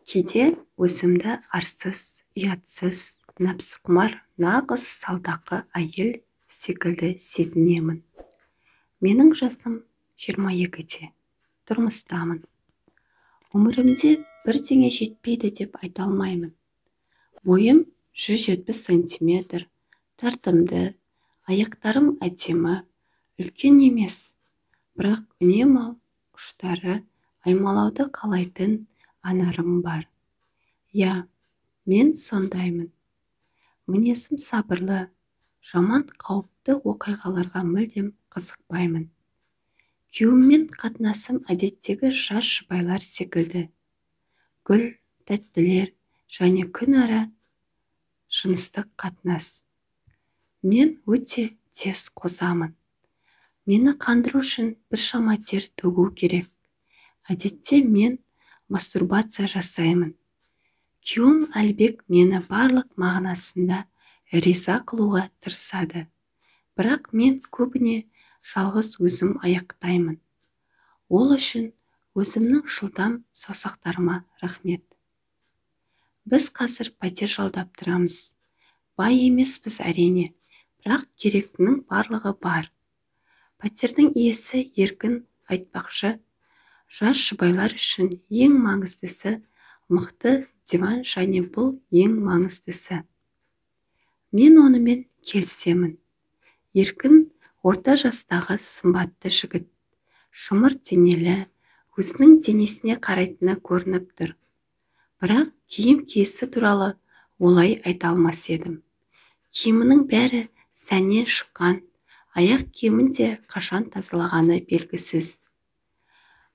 Кейде өзімді арсыз, ұятсыз, нәпсіқұмар нағыз салдақы әйел секілді сезінемін. Менің жасым 22-де, тұрмыстамын. Өмірімде бірдеңе жетпейді деп айта алмаймын. Бойым 170 сантиметр, тартымды, аяқтарым әдемі, үлкен емес, бірақ үнемі ұштары аймалауды қалайтын анарым бар. Я, мен сондаймын. Мінезім сабырлы, жаман қауіпті оқиғаларға мүлдем қызықпаймын. Күйеуіммен қатынасым әдеттегі жас жұбайлар секілді. Гүл, тәттілер және күн ара жыныстық қатынас. Мен өте тез қозамын. Мені қандыру үшін біршама тер төгу керек. Әдетте мен мастурбация жасаймын. Күйеуім Әлбек мені барлық мағынасында риза қылуға тырысады. Бірақ мен көбіне жалғыз өзім аяқтаймын. Ол үшін өзімнің жылдам саусақтарыма рахмет. Біз қазір пәтер жалдап тұрамыз. Бай емеспіз әрине, бірақ керектінің барлығы бар. Пәтердің иесі еркін айтпақшы, жас жұбайлар үшін ең маңыздысы мықты диван және бұл ең маңыздысы. Мен онымен келісемін. Еркін орта жастағы сымбатты жігіт, шымыр денелі, өзінің денесіне қарайтыны көрініп тұр. Бірақ киім киесі туралы олай айта алмас едім. Киімінің бәрі сәннен шыққан, аяқ киімін де қашан тазалағаны белгісіз.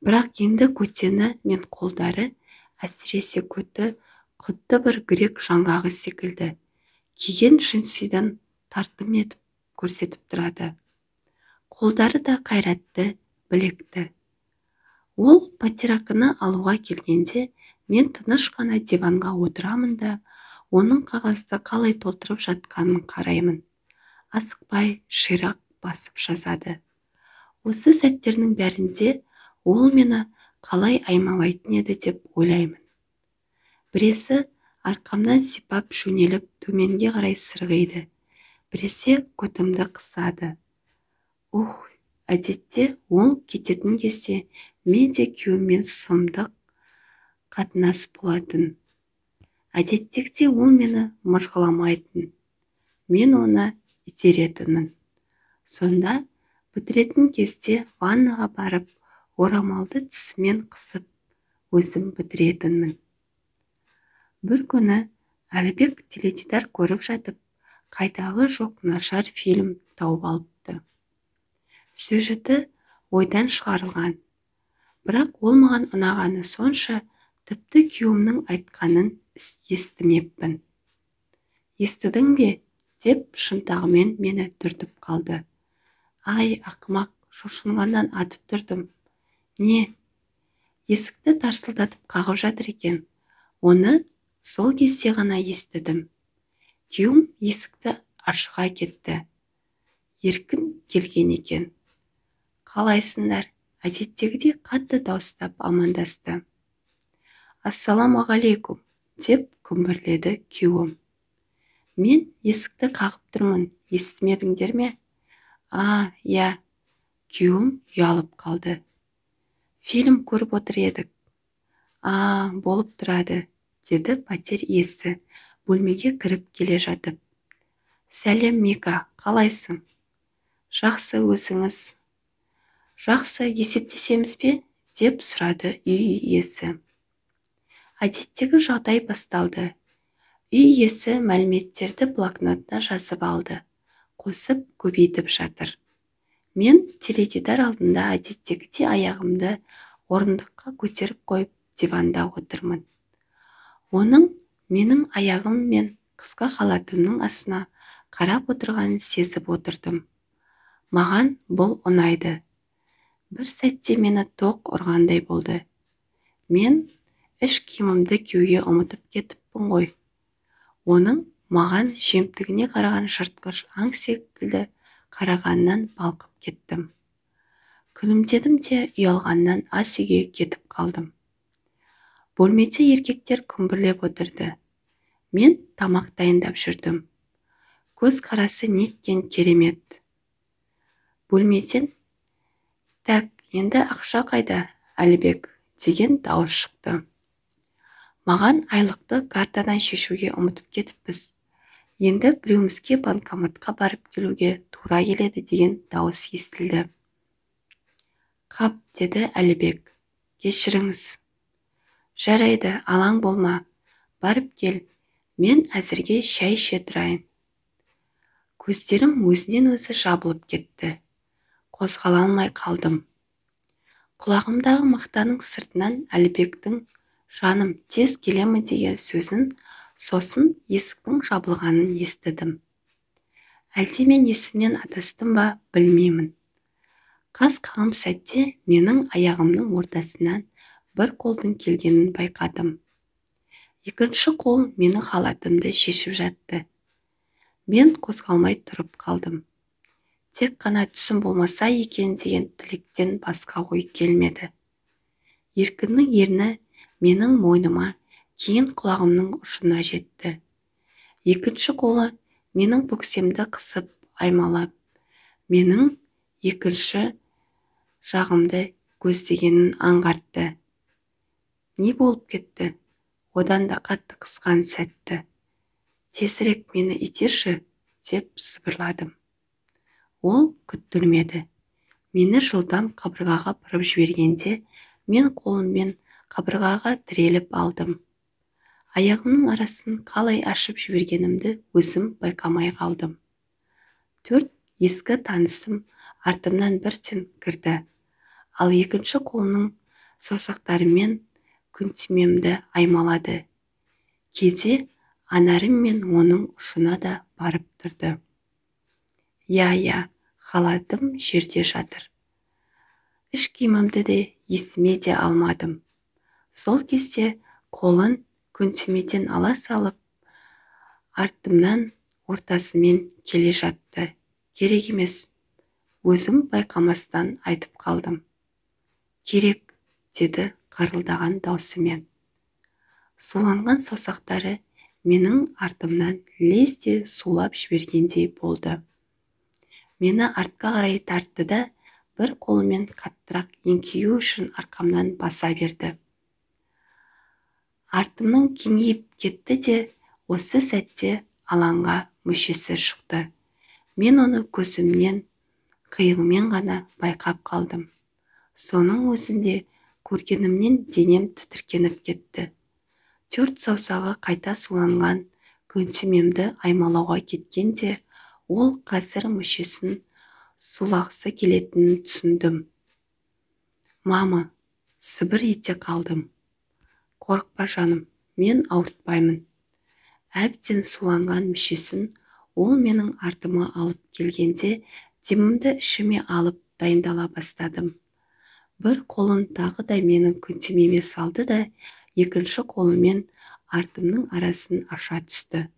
Бірақ енді көтені мен қолдары, әсіресе көті, құдды бір грек жаңғағы секілді. Киген джинсидан тартым етіп көрсетіп тұрады. Қолдары да қайратты, білекті. Ол пәтерақыны алуға келгенде мен тыныш қана диванға отырамын да, оның қағазды қалай толтырып жатқанын қараймын. Асықпай, ширақ басып жазады. Осы сәттердің бәрінде ол мені қалай аймалайтын еді деп ойлаймын. Біресі арқамнан сипап жөнеліп төменге қарай сырғиды. Біресе көтімді қысады. Әдетте ол кететін кезде мен де күйеуіммен сұмдық қатынас болатын. Әдеттегіде ол мені мыжғыламайтын. Мен оны итеретінмін. Сонда бітіретін кезде ваннаға барып, орамалды тісімен қысып, өзім бітіретінмін. Бір күні Әлбек теледидар көріп жатып, қайдағы жоқ нашар фильм тауып алыпты. Сюжеті ойдан шығарылған. Бірақ ол маған ұнағаны сонша, тіпті күйеуімнің айтқанын естімеппін. Естідің бе? Деп шынтағымен мені түртіп қалды. Ай, ақымақ, шошынғаннан атып тұрдым. Не? Есікті тарсылдатып қағып жатыр екен. Оны сол кезде ғана естідім. Күйеуім есікті ашуға кетті. Еркін келген екен. Қалайсыңдар? Әдеттегідей қатты дауыстап амандасты. Ассаламағалейкум, деп күмбірледі күйеуім. Мен есікті қағып тұрмын, естімедіңдер ме? Я. Күйеуім ұялып қалды. Фильм көріп отыр едік. Болып тұрады, деді пәтер иесі, бөлмеге кіріп келе жатып. Сәлем, Мика, қалайсың? Жақсы, өзіңіз? Жақсы, есептесеміз бе? Деп сұрады үй иесі. Әдеттегі жағдай басталды. Үй иесі мәліметтерді блокнотына жазып алды. Қосып көбейтіп жатыр. Мен теледидар алдында әдеттегідей аяғымды орындыққа көтеріп қойып диванда отырмын. Оның менің аяғым мен қысқа халатымның астына қарап отырғанын сезіп отырдым. Маған бұл ұнайды. Бір сәтте мені тоқ ұрғандай болды. Мен іш киімімді киюге ұмытып кетіппін ғой. Оның маған жемтігіне қараған жыртқыш аң секілді қарағаннан балқып кеттім. Күлімдедім де ұялғаннан ас үйге кетіп қалдым. Бөлмеде еркектер күмбірлеп отырды. Мен тамақ дайындап жүрдім. Көз қарасы неткен керемет. Бөлмеден «Так, енді ақша қайда, Әлібек?» деген дауыс шықты. Маған айлықты картадан шешуге ұмытып кетіппіз. Енді біреумізге банкоматқа барып келуге тура келеді деген дауыс естілді. «Қап», деді Әлібек, «кешіріңіз». «Жарайды, алаң болма, барып кел, мен әзірге шәй іше тұрайын». Көздерім өзінен өзі жабылып кетті. Қозғала алмай қалдым. Құлағымдағы мақтаның сыртынан Әлібектің «Жаным, тез келемін» деген сөзін, сосын есіктің жабылғанын естідім. Әлде мен есімнен адастым ба, білмеймін. Қас қағым сәтте менің аяғымның ортасынан бір қолдың келгенін байқадым. Екінші қол менің халатымды шешіп жатты. Мен қозғалмай тұрып қалдым. Тек қана түсім болмаса екен деген тілектен басқа ой келмеді. Еркіннің ерні менің мойныма, кейін құлағымның ұшына жетті. Екінші қолы менің бөксемді қысып аймалап, менің екінші жағымды көздегенін аңғартты. Не болып кетті? Одан да қатты қысқан сәтті. «Тезірек мені итерші», деп сыбырладым. Ол күттірмеді. Мені жылдам қабырғаға бұрып жібергенде, мен қолыммен қабырғаға тіреліп алдым. Аяғымның арасын қалай ашып жібергенімді өзім байқамай қалдым. 4 ескі танысым артымнан бірден кірді, ал екінші қолының саусақтарымен күнтимемді аймалады. Кейде анарым мен оның ұшына да барып тұрды. Я, халатым жерде жатыр. Іш киімімді де есіме де алмадым. Сол кезде қолын күнтимеден ала салып, артымнан ортасымен келе жатты. Керек емес, өзім байқамастан айтып қалдым. «Керек», деді қарылдаған даусымен. Суланған саусақтары менің артымнан лезде сулап жібергендей болды. Мені артқа қарай тартты да, бір қолымен қаттырақ еңкею үшін арқамнан баса берді. Артымның кеңейіп кетті де, осы сәтте алаңға мүшесі шықты. Мен оны көзімнен, қиығымен ғана байқап қалдым. Соның өзінде көргенімнен денем тітіркеніп кетті. 4 саусағы қайта суланған күнтимемді аймалауға кеткенде, ол қазір мүшесін сулағысы келетінін түсіндім. «Мама», сыбыр ете қалдым. «Қорықпа жаным, мен ауыртпаймын». Әбден суланған мүшесін ол менің артыма алып келгенде, демімді ішіме алып дайындала бастадым. Бір қолын тағы да менің күнтимеме салды да, екінші қолымен артымның арасын аша түсті.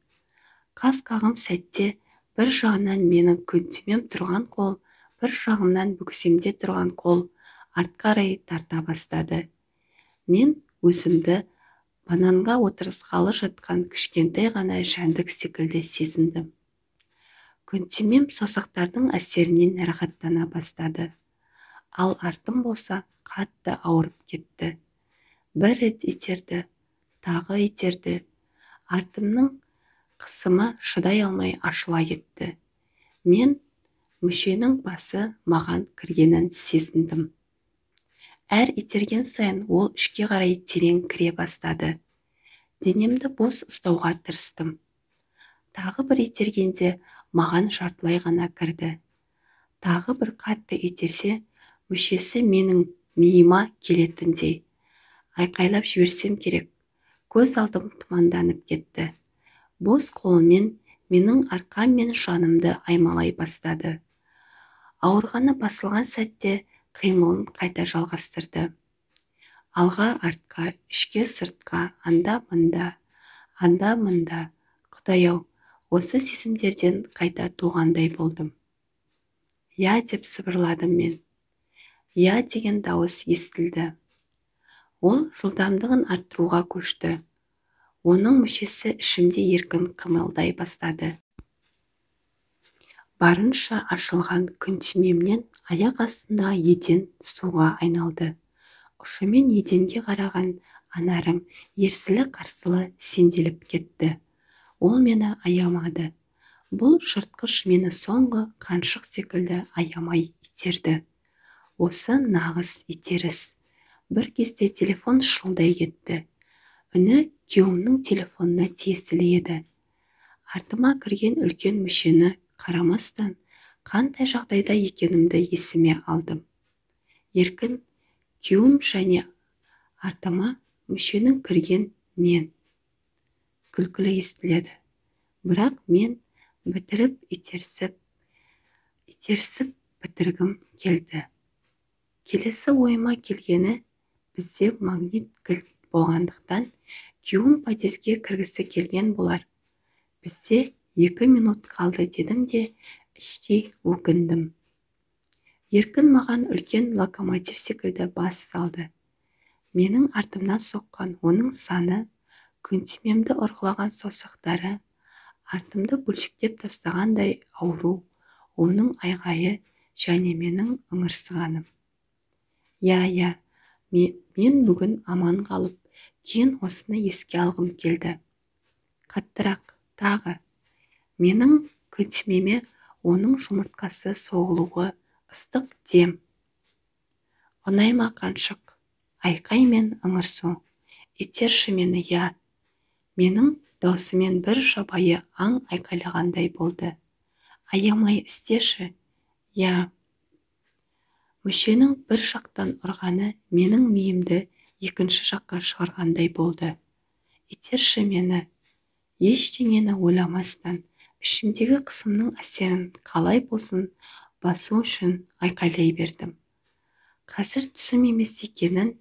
Қас қағым сәтте бір жағынан менің күнтимем тұрған қол, бір жағымнан бөксемде тұрған қол артқа қарай тарта бастады. Мен өзімді бананға отырысқалы жатқан кішкентай ғана жәндік секілді сезіндім. Күнтимем саусақтардың әсерінен рахаттана бастады. Ал артым болса қатты ауырып кетті. Бір рет итерді, тағы итерді. Артымның қысымы шыдай алмай ашыла кетті. Мен мүшенің басы маған кіргенін сезіндім. Әр итерген сайын ол ішке қарай терең кіре бастады. Денемді бос ұстауға тырыстым. Тағы бір itергенде маған жартылай ғана кірді. Тағы бір қатты итерсе, мүшесі менің миыма келетіндей. Айқайлап жіберсем керек. Көз алдым тұманданып кетті. Бос қолымен менің арқам мен жанымды аймалай бастады. Ауырғаны басылған сәтте қимылын қайта жалғастырды. Алға артқа, ішке сыртқа, анда-мында, анда-мында. Құдай-ау, осы сезімдерден қайта туғандай болдым. «Я» деп сыбырладым мен. «Я» деген дауыс естілді. Ол жылдамдығын арттыруға көшті. Оның мүшесі ішімде еркін қимылдай бастады. Барынша ашылған күнтимемнен аяқ астындағы еден суға айналды. Ұшымен еденге қараған анарым ерсілі-қарсылы сенделіп кетті. Ол мені аямады. Бұл жыртқыш мені соңғы қаншық секілді аямай итерді. Осы нағыз итеріс. Бір кезде телефон шылдай кетті. Үні күйеуімнің телефонына тиесілі еді. Артыма кірген үлкен мүшені қарамастан, қандай жағдайда екенімді есіме алдым. Еркін күйеуім және артыма мүшенің кірген мен. Күлкілі естіледі. Бірақ мен бітіріп итерсіп бітіргім келді. Келесі ойыма келгені, бізде магнит кілт болғандықтан күйеуім подъезге кіргісі келген болар. Бізде 2 минут қалды дедім де іштей өкіндім. Еркін маған үлкен локомотив секілді бас салды. Менің артымнан соққан оның саны, күнтимемді ұрғылаған саусақтары, артымды бөлшектеп тастағандай ауру, оның айғайы және менің ыңырсығаным. Я, мен бүгін аман қалып, кейін осыны еске алғым келді. Қаттырақ, тағы. Менің күнтимеме оның жұмыртқасы соғылуы, ыстық дем. Ұнайма қаншық, айқай мен ыңырсу. Итерші мені, я. Менің даусымен бір жабайы аң айқайлағандай болды. Аямай істеші, я. Мүшенің бір жақтан ұрғаны менің миымды екінші жаққа шығарғандай болды. Итерші мені. Ештеңені ойламастан, ішімдегі қысымның әсерін қалай болсын басу үшін айқайлай бердім. Қазір түсім емес екенін,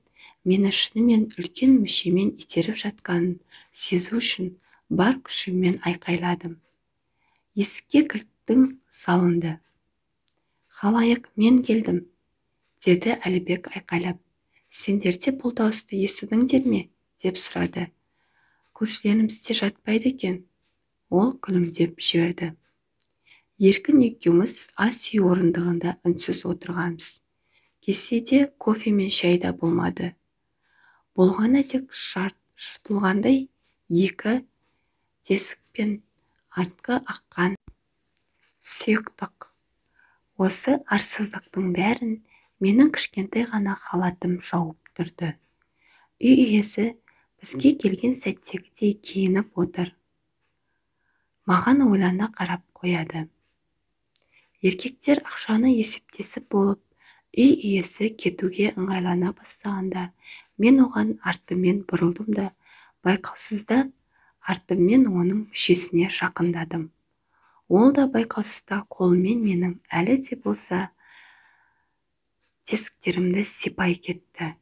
мені шынымен үлкен мүшемен итеріп жатқанын сезу үшін бар күшіммен айқайладым. Есікке кілттің салынды. Халайық, мен келдім, деді Әлібек айқайлап. Сендер де бұл дауысты естідіңдер ме? Деп сұрады. Көршілерімізде жатпайды екен. Ол күлімдеп жіберді. Еркін екеуміз ас үй орындығында үнсіз отырғанбыз. Кеседе кофе мен шай да болмады. Болғаны тек жыртылғандай 2 тесік пен артқы аққан сұйықтық. Осы арсыздықтың бәрін менің кішкентай ғана халатым жауып тұрды. Үй иесі бізге келген сәттегідей киініп отыр. Маған ойлана қарап қояды. Еркектер ақшаны есептесіп болып, үй иесі кетуге ыңғайлана бастағанда, мен оған артыммен бұрылдым да, байқаусызда артыммен оның мүшесіне жақындадым. Ол да байқаусызда қолымен менің әлі де болса тесіктерімді сипай кетті.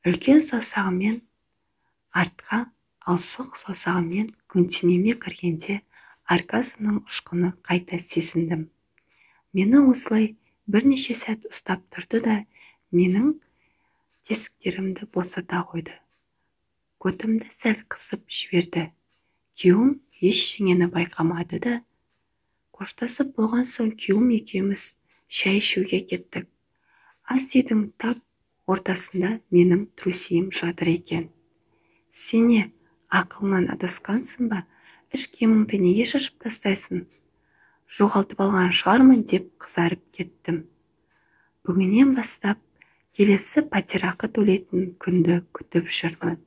Үлкен саусағымен артқа, ал сұқ саусағымен күнтимеме кіргенде оргазмның ұшқыны қайта сезіндім. Мені осылай бірнеше сәт ұстап тұрды да, менің тесіктерімді босата қойды. Көтімді сәл қысып жіберді. Күйеуім ештеңені байқамады да, қоштасып болған соң күйеуім екеуміз шай ішуге кеттік. Ас үйдің тап ортасында менің трусиім жатыр екен. Сене, ақылынан адасқансың ба? Іш киіміңді неге шашып тастайсың? Жоғалтып алған шығармын деп қызарып кеттім. Бүгіннен бастап келесі пәтерақы төлейтін күнді күтіп жүрмін.